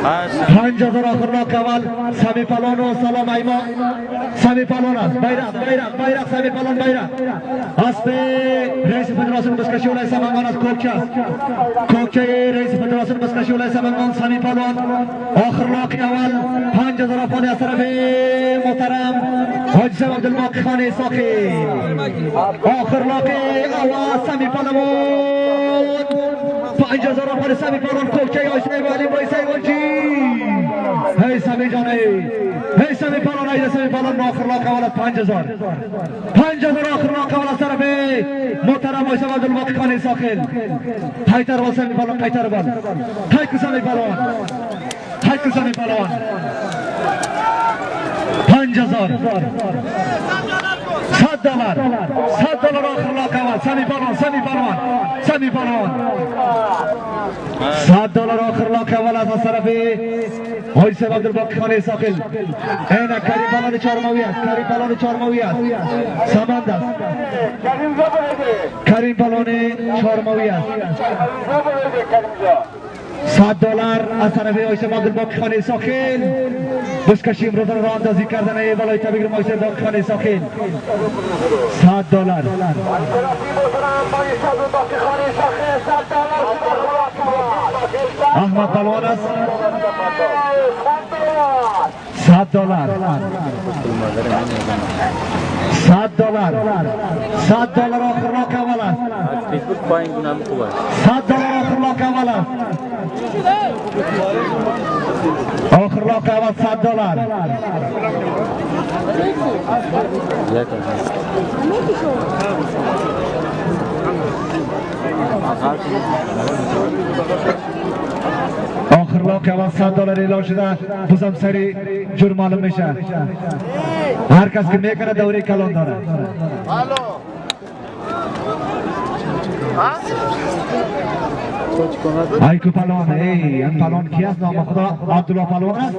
5000 oxirroq avval Sami Palon va Salom Aymo. Sami Palon است. bayroq Sami Palon bayroq. Aspe Reis Federasyonu Başkanı Olay Samangan az Kokça. Kokça Reis Federasyonu Başkanı Olay Samangan Sami Palon. Oxirroq avval 5000 afon asrafi muhtaram Hoji Abdulbaqi Xon Isoqi. Oxirroq avval Sami Palon 5000 afon Sami Palon Kokça yoshlar vali boysayonchi. Hey Sami joni. Hey Sami Palon ayda Sami Palon oxirroq avval 5000. 5000 oxirroq avval asrafi muhtaram Hoji Abdulbaqi Xon Isoqi. Qaytarib ol Sami Palon qaytarib ol. Qaytku Sami Palon. Hayk Sami Palon 5000 $100 oxirroq avval Sami Palon $100 oxirroq avval az tarafi Hoji Abdulbaqi Xon Isoqi. Ayna Karim Palon Chormoviyat Samandas Karim Palon Chormoviyat $100 از طرف آیسه عبدالباقی خان ساخن بشکشیم روزان رو اندازی کردن ای بالای تبریک آیسه عبدالباقی خان ساخن $100 احمد پلوان است $100 آخرلاک اول است $100 آخرلاک اول است آخرلاک اول آخرلاک اول $100 اعلام شده بازم سری جور معلوم میشه هر کس که میکنه دوره کلان داره ایکو پلوان ای این پلوان کی است نام خدا عبدالله پلوان است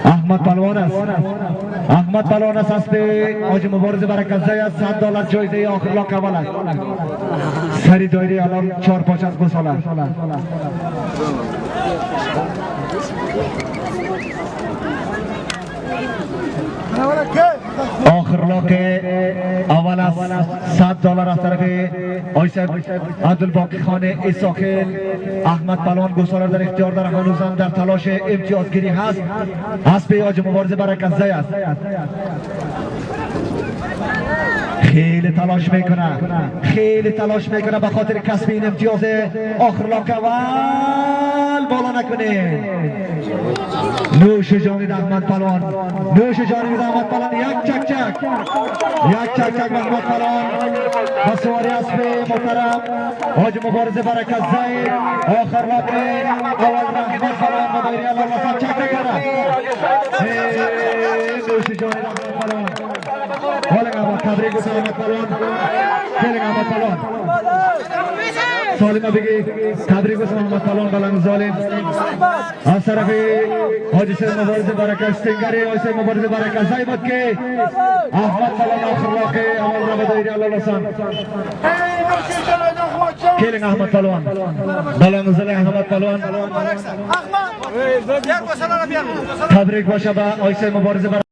احمد پلوان است است به آج مبارزه برکزه است $100 جایزه آخرلاک اول است سری دایره الان 4-5 از گساله آخرلاک اول است $100 از طرف آیسه عبدالباقی خان ایساقی. احمد پلوان گساله در اختیار داره هنوزم در تلاش امتیازگیری هست به آج مبارزه برکزه است خیلی تلاش میکنه به خاطر کسب این امتیاز آخرلاک اول بالا نکنه نوش جانب احمد پلوان یک چک احمد پلوان با سواری اسب محترم حاج مبارزه برکزه آخرلاک اول احمد پلوان با دایره الله چک کرد نوش جانب احمد پلوان تبریک است احمد پلوان سالم بگی تبریک است احمد پلوان بلند ظالم از طرف حاجی سید مبارزه برکت استنگری آیسه مبارزه برکت زایمت که احمد پلوان آخرلاک اول را به دایره الله لسان کلینگ احمد پلوان بلند ظالم احمد پلوان تبریک باشه به آیسه مبارزه